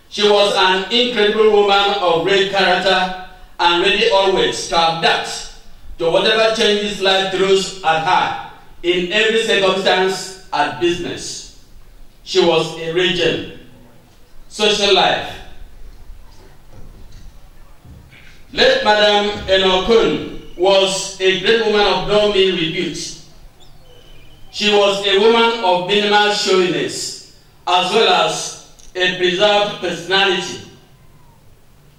She was an incredible woman of great character and ready always to adapt to whatever changes life throws at her in every circumstance at business. She was a regent. Social life. Late Madam Enokun was a great woman of no mean repute. She was a woman of minimal showiness, as well as a preserved personality.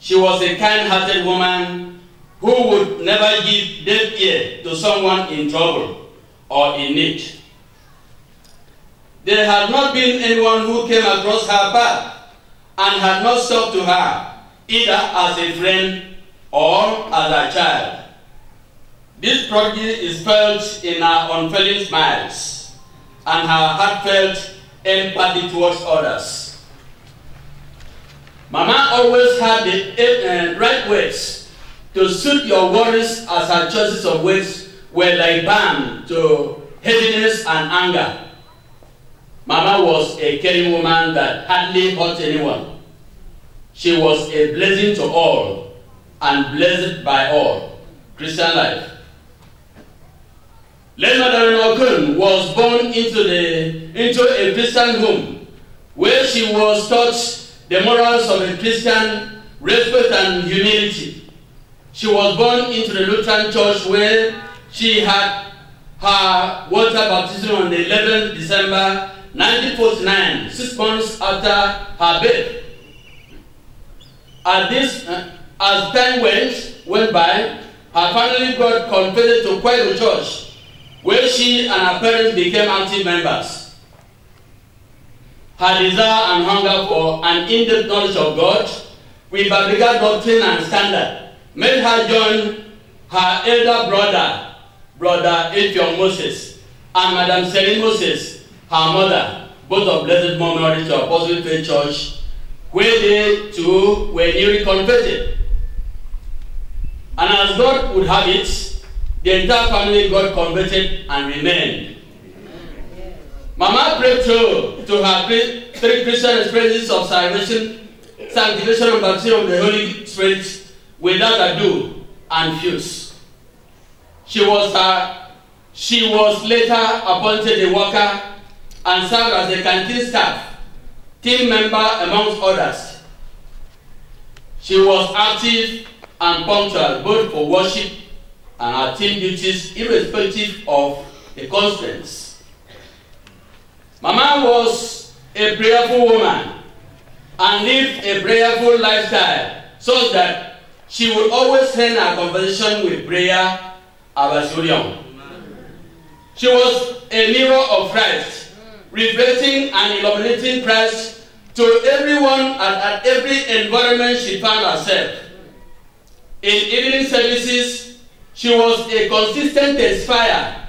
She was a kind-hearted woman who would never give deaf ear to someone in trouble or in need. There had not been anyone who came across her path and had not stuck to her, either as a friend or as a child. This prodigy is felt in her unfailing smiles and her heartfelt empathy towards others. Mama always had the right words to suit your worries, as her choices of words were like balm to heaviness and anger. Mama was a caring woman that hardly hurt anyone. She was a blessing to all and blessed by all. Christian life. Late Mother Okun was born into a Christian home where she was taught the morals of a Christian, respect and humility. She was born into the Lutheran Church where she had her water baptism on the 11th December 1949, 6 months after her birth. As time went by, her family got converted to Quaker Church, where she and her parents became active members. Her desire and hunger for an in-depth knowledge of God, with biblical doctrine and standard, made her join her elder brother, Brother Ephraim Moses, and Madam Celine Moses, her mother, both of blessed memory, to Apostle Faith Church, where they too were newly converted. And as God would have it, the entire family got converted and remained. Mama prayed through to her 3 Christian experiences of salvation, sanctification, and baptism of the Holy Spirit without ado and fuse. She was later appointed a worker and served as a canteen staff, team member amongst others. She was active and punctual both for worship and her team duties, irrespective of the constraints. Mama was a prayerful woman and lived a prayerful lifestyle, so that she would always end her conversation with prayer about Surion. She was a mirror of Christ, reflecting and illuminating Christ to everyone at every environment she found herself. In evening services, she was a consistent testifier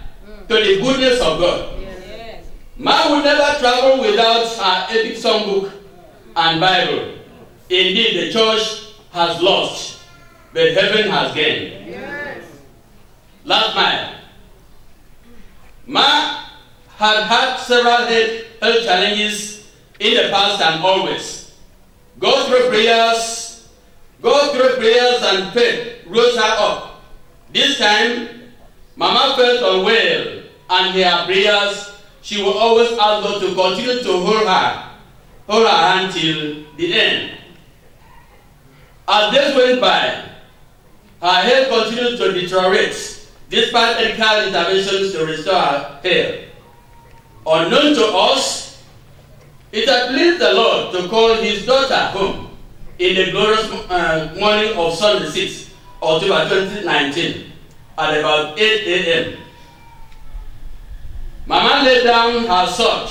to the goodness of God. Yes. Ma would never travel without her epic songbook and Bible. Indeed, the church has lost, but heaven has gained. Yes. Last mile. Ma had had several health challenges in the past and always. Go through prayers and faith rose her up. This time, Mama felt unwell, and in her prayers, she would always ask God to continue to hold her hand till the end. As days went by, her health continued to deteriorate, despite medical interventions to restore her health. Unknown to us, it had pleased the Lord to call his daughter home in the glorious morning of Sunday 6th October 2019 at about 8 a.m. Mama laid down her sword,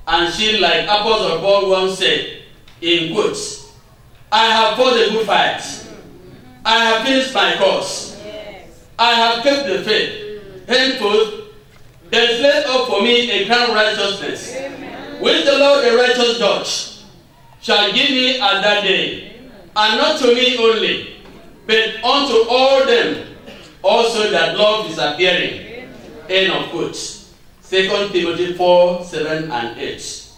and she, like Apostle Paul once said, in quotes, I have fought a good fight. I have finished my course. I have kept the faith. Henceforth, there is laid up for me a crown of righteousness, which the Lord, the righteous judge, shall give me at that day, and not to me only, but unto all them also that love is appearing. End of quotes. 2 Timothy 4, 7 and 8.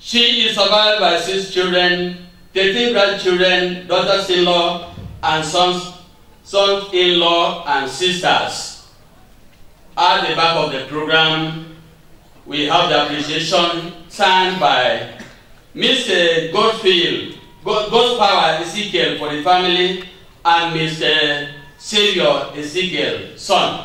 She is survived by 6 children, 13 grandchildren, daughters-in-law, and sons-in-law and sisters. At the back of the program, we have the appreciation signed by Mr. God's Power Ezekiel for the family, and Mr. Savior Ezekiel, son.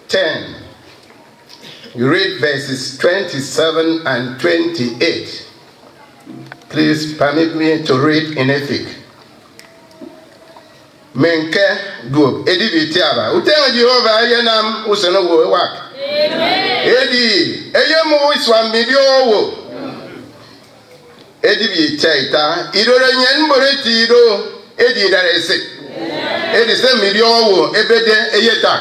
10. You read verses 27 and 28. Please permit me to read in Efik. Menke duob edi vitiaba. Utenga Jehovah ayenam useno wo wak. Edi eyemu iswa midio wo. Edi vitaita idore nyen boreti ido edi darese. Edi se midio wo ebede eyeta.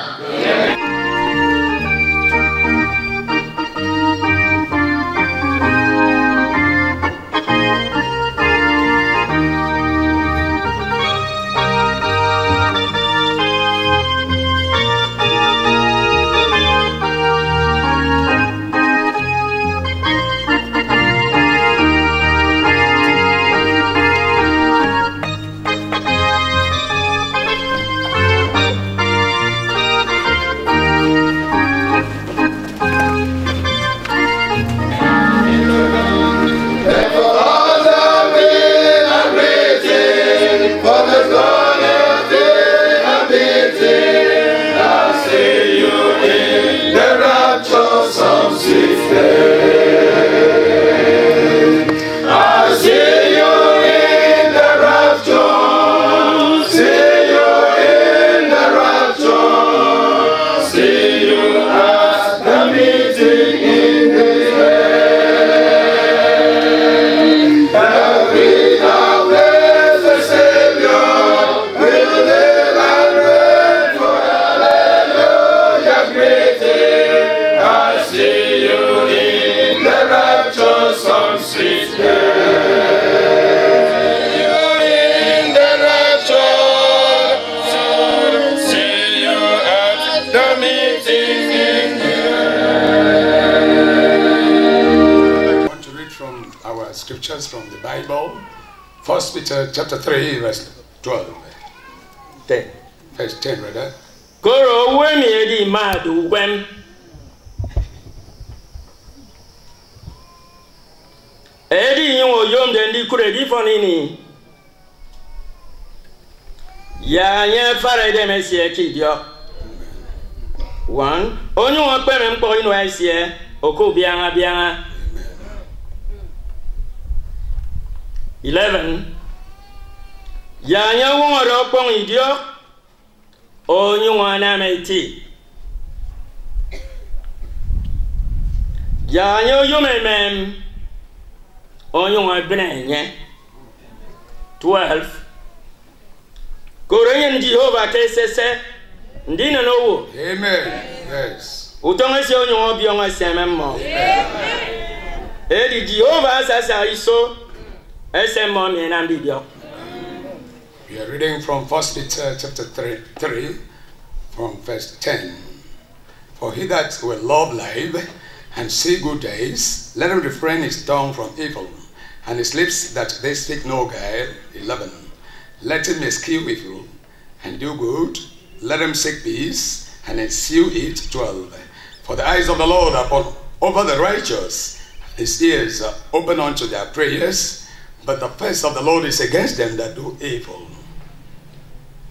Scriptures from the Bible. 1 Peter chapter 3 verse 12. 10. Verse 10 rather. Koro wemi edi madu wem. Edi yongo yom dendi kure di fonini. Ya nye fara ide mesie kidio. 1. Onyo wakpeme mpo inu aisie. Oko bianga. 11. Ya wongo pong idio onyu wana meti. Ya yumemem onyu wabnenye. 12. Korean Jehovah kesese ndina nowo. Amen. Yes. Utongese onyu obionga sememmo. Amen. Edi Jehovah sasa iso. We are reading from 1 Peter chapter 3 from verse 10. For he that will love life and see good days, let him refrain his tongue from evil, and his lips that they speak no guile. 11. Let him eschew evil and do good. Let him seek peace and ensue it. 12. For the eyes of the Lord are over the righteous, his ears are open unto their prayers. But the face of the Lord is against them that do evil.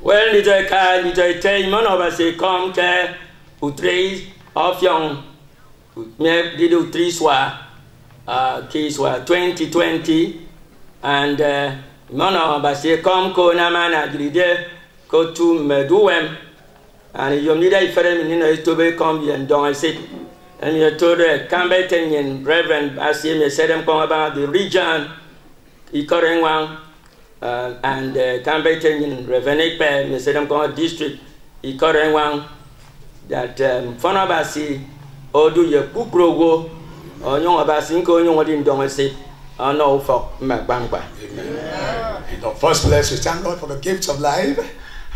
Well, little time, man of us come to utreis of young, me did utreis case 2020, and man of us come ko na man agride go to meduem, and you need a friend in to be come and don't say, and you told the Cambetanian Reverend as he said them come about the region. Ikorengwang and Cambetanian Reverend Pe, Mesedam district, Ikorengwang, that Fonabasi, Odu ye Kuprogo, or Young Abasinko, Young Odin Domese, or no for Macbamba. In the first place, we thank God for the gifts of life,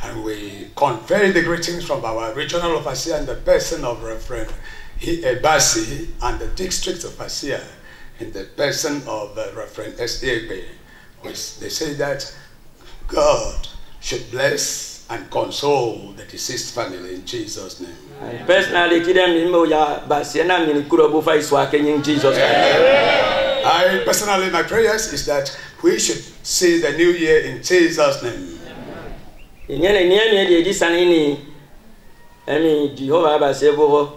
and we convey the greetings from our regional overseer and the person of Reverend Ebasi and the district overseer. In the person of Reverend S.A.B., which they say that God should bless and console the deceased family in Jesus' name. Personally, I personally, my prayers is that we should see the new year in Jesus' name. Emi Jehovah ba sebo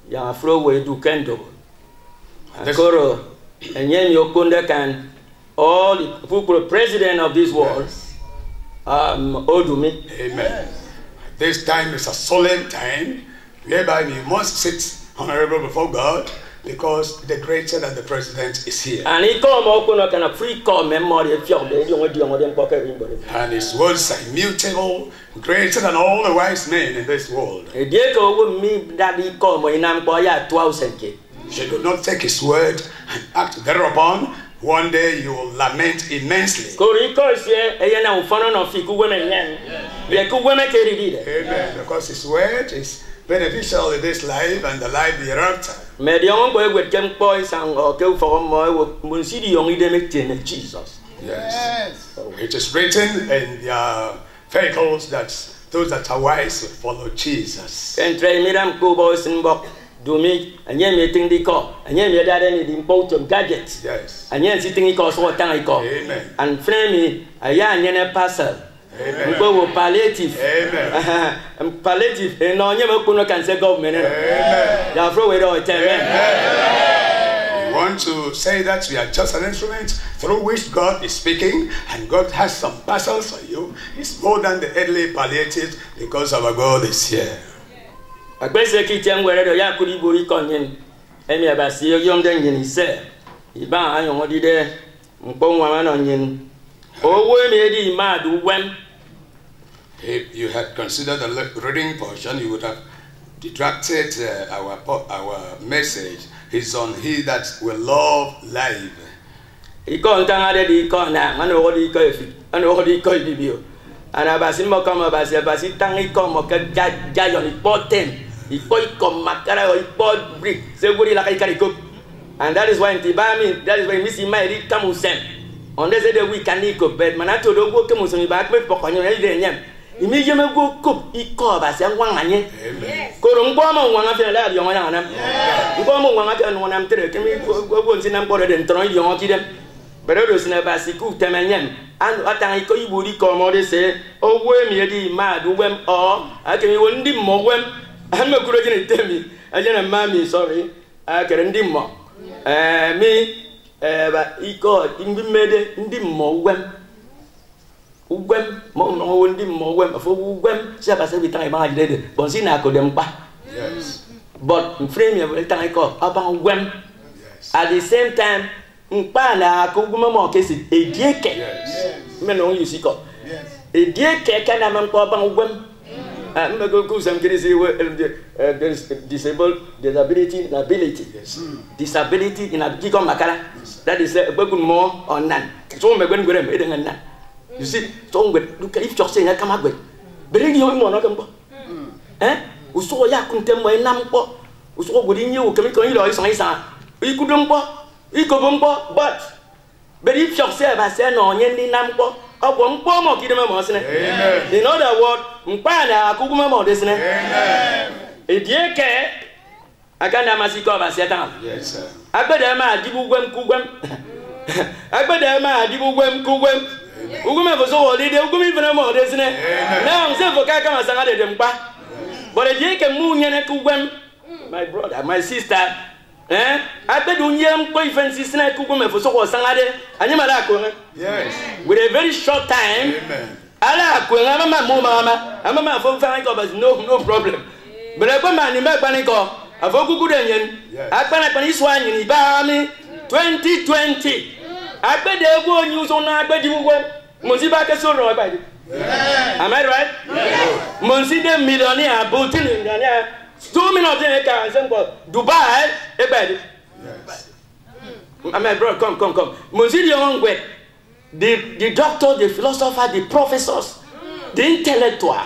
ya afro we du kendo. Akoro enye mi okonda kan all the people president of this world. Odumi. Amen. This time is a solemn time whereby we must sit honorable before God because the creator and the president is here. And he come okono kana free call memory fiode di ngodi ngodi mpoka everybody. And his words are immutable, greater than all the wise men in this world. E die ko wo mi daddy come inam ko ya 2000k. Should you not take his word and act thereupon, one day you will lament immensely. Amen. Because his word is beneficial in this life and the life hereafter. Yes. It is written in the fables that those that are wise will follow Jesus. Do me and yen meeting the call and yen me that any important gadgets. Yes. And yen sitting equals what time I call. Amen. And frame me a yan yen parcel. Amen. Go palliative. Amen. And palliative and no never can say government. Amen. You throw it all. Amen. We want to say that we are just an instrument through which God is speaking, and God has some parcels for you. It's more than the earthly palliative because our God is here. Agbese kitiam were ya kuri bori konyen emi abasi yom den yin se iba ayon odi de mpo nwa na nyin owo emi di madu wem. If you had considered the reading portion, you would have detracted our message. It's on he that will love life. Iko ntanga de iko na mano odi iko efi ano odi iko bibio ana basi mo kama basi tangi ko mo ka jayon important. Iko makara iko brick seguri la kai ko. And that is why in Tibami, that is why Missy Mary Kamusem. On this day we can eat bed, Manato do go Kamusem back with Pocono. Immediately go cook, iko basi and one anye. Korongbomo one after that, young Anam. Bomo one after one am telling me go in them border and throw you on them. But others never see cook them and what I call you would come or they say, oh, where me mad, wem or I can you wouldn't more wem. I'm not going to tell me. I didn't mammy, sorry. I can't do more. Me, but he called in the made in the more wem. Wem, more wem, for wem, Sabbath every time I did it. But see, I could them back. Yes. But frame every time I call about wem. At the same time, Mpana, Kuguma case a dear cake. Men only you see call. A dear cake can I man call about wem. I'm going to go some crazy there's disabled, disability, inability. Yes. Disability in a Kiko Makara. That is a book more or none. So I'm going to go and none. You see, so look if you're saying I come up with. Bring you more not come. Eh? We saw ya couldn't my number. We saw within you coming to you or something. We couldn't go, but if you're saying I said no, any number. In other words, Mpana Kuguma Modesne. A dear care, I can't amasiko of a setan. Yes, sir. I better ma dibugum kugum. I better ma dibugum kugum. Uguma was all the Ugumi for a modesne. Now I'm saying for Kakama Sangade Dempa. But a dear can moon and kugum, my brother, my sister. I bet you young boyfriend sister Kugum for so was Sangade, and you malako. Yes. With a very short time. Amen. Allah, Mama, I'm a man for no problem. But I man in Panico, a vocal good onion. I Panapan is one in Ibami 2020. I bet they will use on I bet you will. Monsibaka so right. Am I right? Monsi the millionaire, Botin, 2 minutes in a car and some Dubai, a bed. Am I bro? Come. Monsi the young way. The doctor, the philosopher, the professors, the intellectual.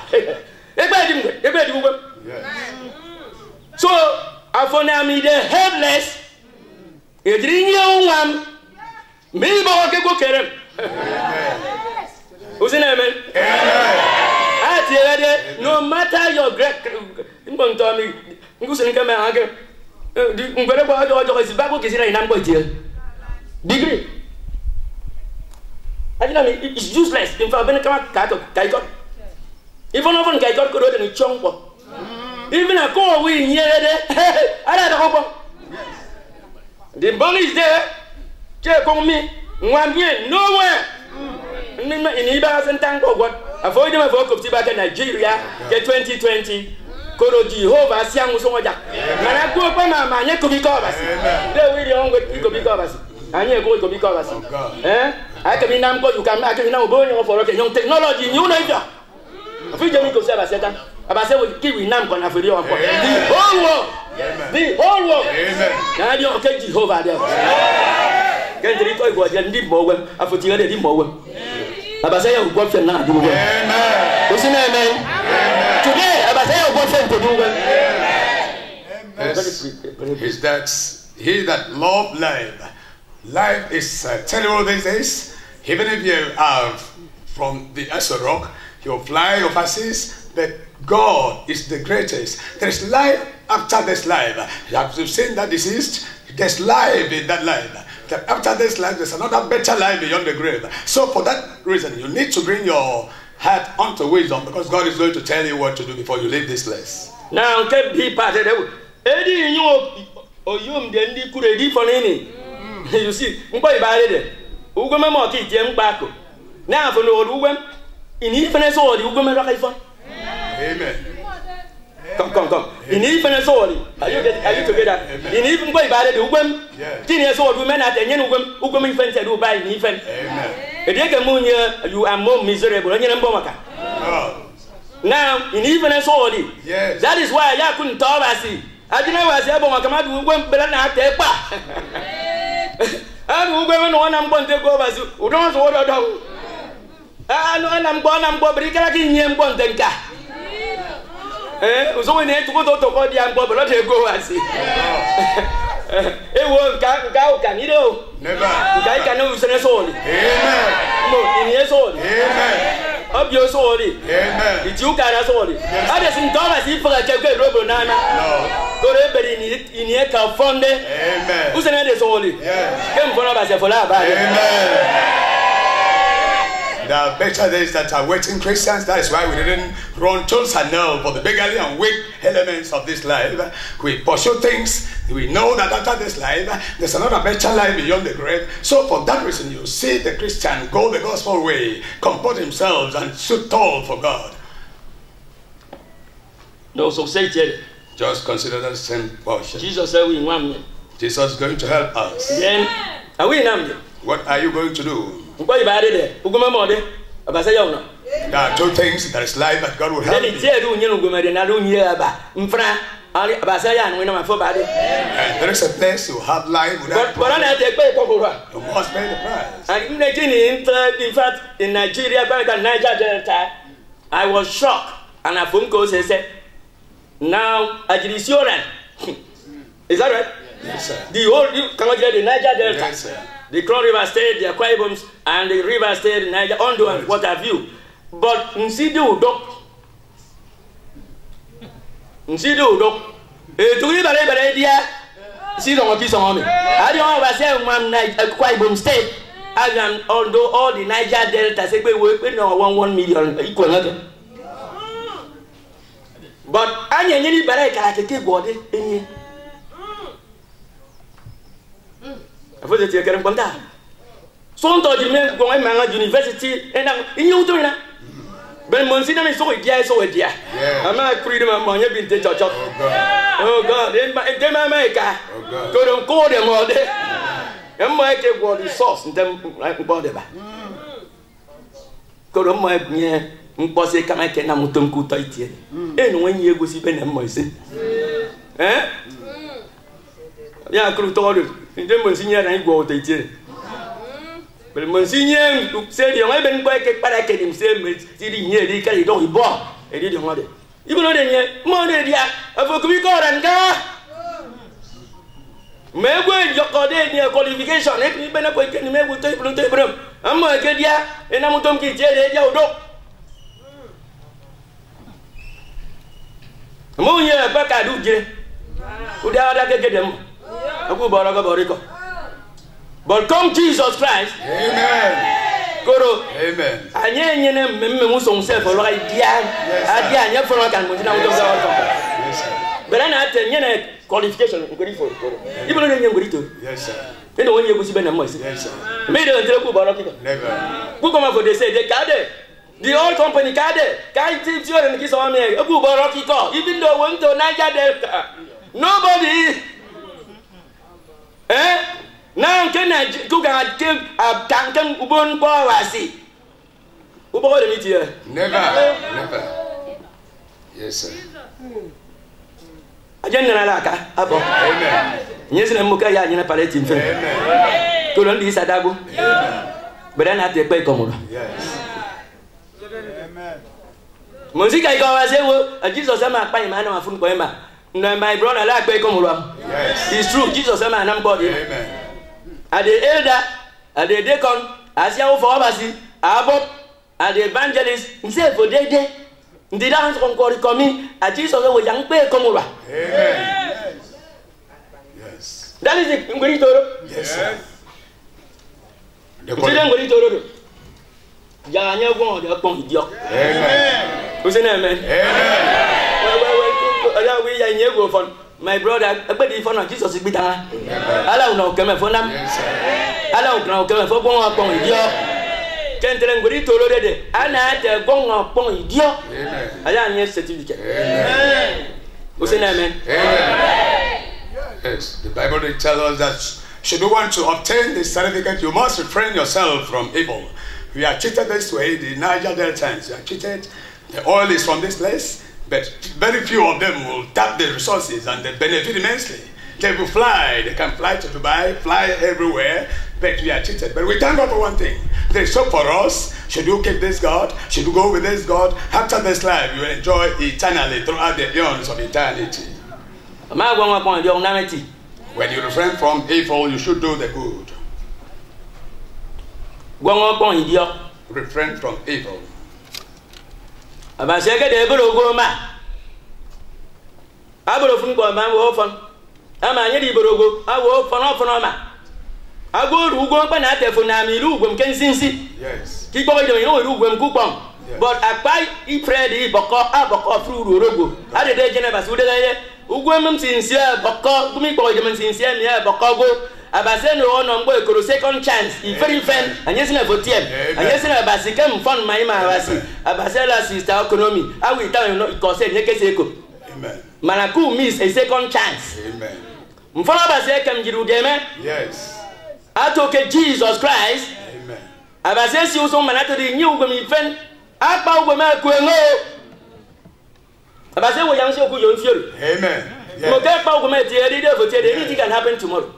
So, I found me the headless. A dream young one. Maybe I can go care. Who's in heaven? No matter your great. I'm going to tell me. I'm going to come again. I'm going to go to degree. It's useless. In fact, when I come back, I got even often I got good in a chunk. Even a call we near there. I don't know. The bone is there. Check on me. 1 year, nowhere. In Ibas and Tango, what? Avoid them for back in Nigeria, get 2020. Koro Jehovah, Siam Soja. And I go up my man, could be covers. There we don't go to be covers. And you go to be covers. I can be number, you can make now burning for young technology, you know. Freedom to say about say we give nam kona for the whole world. The whole world. Now you okay Jehovah there. Can the toy go and deep more when I put you the more. About say you go for now. Amen. What's your name? Today, about say you go for to do. Is that he that love life. Life is terrible these days. Even if you are from the Asher Rock, you fly overseas, but God is the greatest. There is life after this life. You have seen that deceased. There's life in that life. That after this life, there's another better life beyond the grave. So for that reason, you need to bring your heart onto wisdom, because God is going to tell you what to do before you leave this place. Now, can be part of the Eddie, you then could ready for any. You see, quite bad. Ugama Moki, Jim Baco. Now for no Ugam. In even as all, you go Amen. Come. In even as all, are you together? In even by bad Ugam, 10 years old women at the Ugam infant and buy an infant. Amen. If you can moon you are more miserable than Bomaka. Now, in even as all, that is why I couldn't tell us. I didn't know as Bomaka Ugam, but not take back. And Ugam one I'm going to go as you don't order down. I'm born, but in him one then. So we need to go to the young Bob, let her go and see. It won't go, can you know? Never. I can know it's an old. Amen. In years old. Amen. Up your soul. Amen. It's you can as old. Others in Thomas, if I can get Robo Nana. Go everybody in here can fund it. Amen. Who's another soul? Yeah. Come for us for that. Amen. There are better days that are waiting Christians. That is why we didn't run toes and now for the beggarly and weak elements of this life. We pursue things. We know that after this life, there's another better life beyond the grave. So for that reason, you see the Christian go the gospel way, comport themselves and stood tall for God. No, so say it. Just consider that same portion. Jesus said we want me. Jesus is going to help us. Then, are we in? What are you going to do? There are 2 things. There is life that God will help you. And there is a place you have life without you must pay the price. And in fact, in Nigeria, Niger Delta, I was shocked. And a phone call said, now, is that right? Yes, sir. The whole, the Niger Delta. Yes, sir. The Crown River State, the Akwa Iboms, and the River State, Niger, Ondo, and what have you. But Nsidu Udok. To live a idea, see on a piece of me. I don't know if I say one Akwa Ibom State, and although all the Niger Delta say we work with 1 million equal nothing. But I need to take body in here. I thought that you can come down. So, you may go to university and in you doing that. But Monsignor is so dear. I'm not freedom of money being the church. Oh God, in my maker. Couldn't call them all day. And my take what is sauce and them like body. Couldn't my near Mposse come and Namutum Kutaiti. And when you go see Ben Moise. Eh? Yeah, could told you. Then Monsignor and go to it. But Monsignor said, you haven't quite a parakeet himself, sitting here, they carry dog ball, and didn't want it. Even though they more than that, I could be called and go. Maybe your qualification, let me better quick and make with table. I'm going to get ya, and I'm going to get your dog. Moon year back, I do get. Would I get them? I go Borico. But come Jesus Christ. Amen. Goro. Amen. And you remember himself, right? Yeah, I for a can. But I not any qualification. Even when you're going to. Yes, sir. They don't want you to see them. Yes, sir. Made a terrible barocco. Never. Who come up for they say they cade. The old company cade. Can't teach you and kiss on me. A good barocco call. Even though went to Niger Delta. Nobody. Eh? Now can I cook a cake a tankum ubon powasi? Who bought the meat here? Never. Yes, sir. I didn't like Amen. Yes, and Mukaya in a palette in French. Amen. Couldn't be Sadago. But then I take pay common. Yes. Amen. Music I go as a Jesus am a pine man of Funkoema. No, my brother like pay common. Yes. It's true, Jesus am an body. Amen. At the elder, at the deacon, as you for Abasi, Abbot, at the evangelist, himself for day. The dance on coming at Jesus with young pay common. Amen. Yes. That is it. Yes, sir. The Toro. Janya won the upon the Amen. Who's in amen? Amen. We are in your phone. My brother, a body phone of Jesus is bitter. Allow no come for them. Yes, sir. Allow no come for one upon the can't tell him what he told already. And I had a gong upon the Amen. I am your certificate. Amen. Who's in amen? Amen. Yes, the Bible tells us that should you want to obtain this certificate, you must refrain yourself from evil. We are cheated this way, the Niger Deltans, we are cheated. The oil is from this place, but very few of them will tap the resources and they benefit immensely. They will fly, they can fly to Dubai, fly everywhere, but we are cheated. But we thank God for one thing. There is hope for us. Should you keep this God? Should you go with this God? After this life, you will enjoy eternally throughout the eons of eternity. When you refrain from evil, you should do the good. Refrain from evil. Yes. Keep going to you, but I buy it ready, Boko through Rogo. I did a generous with the Ugwem sincere, Boko, me boy, them sincere, me, Bokogo. Abaseno on boy, second chance, if very fan, and yes, never TM. And yes, Abasicam fund my Marasi, Abasela sister economy. I will tell you not because Nekeseko. Amen. Manaku miss a second chance. Amen. Mfalabasecam Jirudeme. Yes. I took Jesus Christ. Amen. Abasesi was on Manato the new women friend. I bow with my Queno. Abase was young so good fury. Amen. You get power with the leader for anything can happen tomorrow.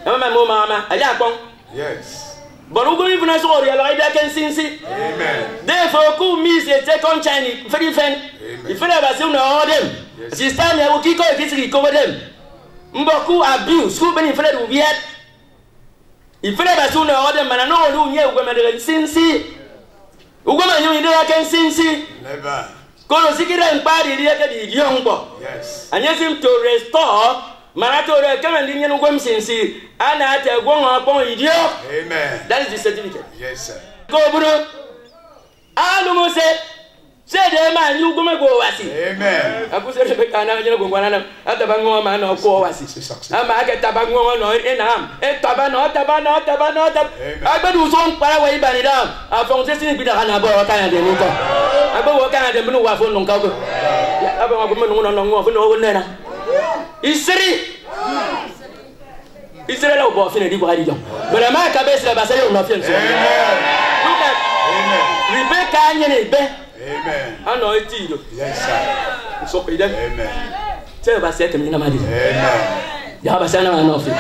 Mama, I got Yes. but who go even as all the light I can see. Amen. Therefore, who miss a second Chinese very friend. If I ever soon all them, this time I will kick off this recover them. Mboku abuse, who been in front of yet. If I ever soon all them, and I know who knew women sin see. Woman, you can see. Never. Go to Sikira and party the young boy. Yes. And yes, him to restore Marato, come and Indian women since and I tell one upon you. Amen. That is the certificate. Yes, sir. Go, Bruno. I don't say, say the man, you go was Amen. I put a can go one at the Bango man or go was it. I'm a get Tabango or in Am, a tabano. I bet who's on Paraguay Banidam. I found this in Pidana Canada. I go work at the Blue Waffle on Coco. I have a woman on over. It's silly. It's a little bit of a body. But I'm a cabeza of a nothing. Look at Rebecca and Amen. I know it too. Yes, sir. So, Amen. tell us, second, Amen. Yabasana and nothing.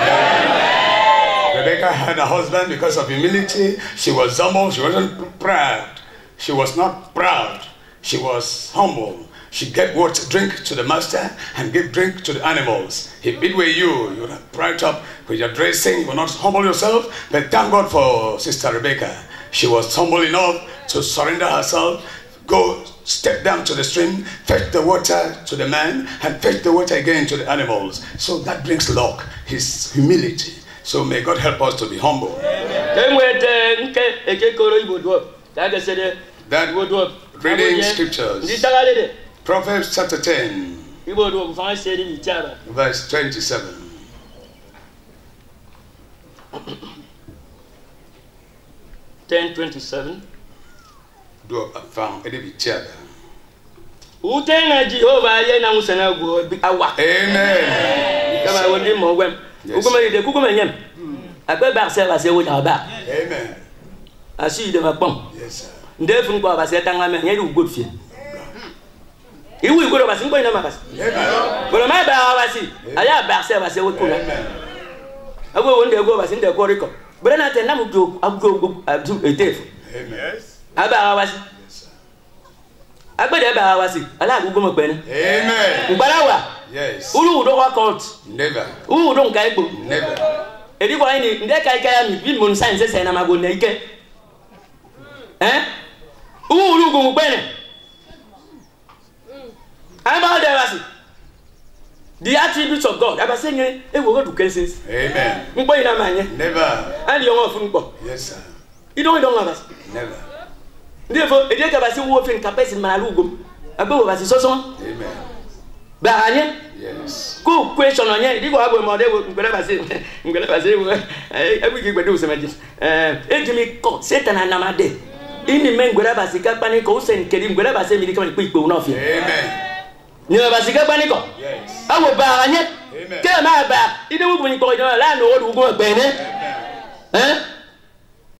Rebecca had a husband because of humility. She was humble. She wasn't proud. She was not proud. She was humble. She gave what drink to the master and gave drink to the animals. He beat with you. You were bright up with your dressing. You will not humble yourself. But thank God for Sister Rebecca. She was humble enough to surrender herself, go step down to the stream, fetch the water to the man, and fetch the water again to the animals. So that brings luck, his humility. So may God help us to be humble. That reading scriptures. Proverbs chapter 10. Ibo do fa se ni chara. Verse 27. Do found a chara. Utenga Jehovah ye na musana go awa. Amen. Kama woni mo gwem. Ukuma ide kukuma nyem. Agbe ba se ba se wo ba. Amen. Asi de ma pom. Yes sir. Ndefun ko ba se tanga me nyedi ugo fie. Iwu igoro ba sin ko ina makasi. Amen. Bolo ma ba wa si. Aya ba se wo kuna. Agwe wonde go ba sin de ko riko. Bere na te na mu do agwo adu etef. Amen. Aba wa si. Agbede ba wa si. Ala gugu mo pe ni. Amen. Ngbarawa. Yes. Ulu do wa court. Never. Ulu do nkai gbo. Never. Edi ko ni nde kai kai mi bi mo nsan se na mago na ike. Ulu gugu pe ni. Aba de wa si. The attributes of God. Aba se nye e wo do cases. Amen. Ngbo ina manye. Never. And you want fun gbo. Yes sir. You don't have. Never. Therefore, edi ka ba se wo fin capacity manalu gbo. Agbe wo ba si soso. Amen. Ba anye. Yes. Go question on here. Digo abo mo de ngere ba se wo. Ebu ki gbedu se maji. Ejimi ko Satan anamade. Ini men ngere ba se ka pani ko usen kedi ngere ba se mi ka ni pe una ofia. Amen. Ni ba se ka pani ko. Yes. Awo ba anye. Amen. Ke ma ba ide wo ni ko la no wo du go gbe ni.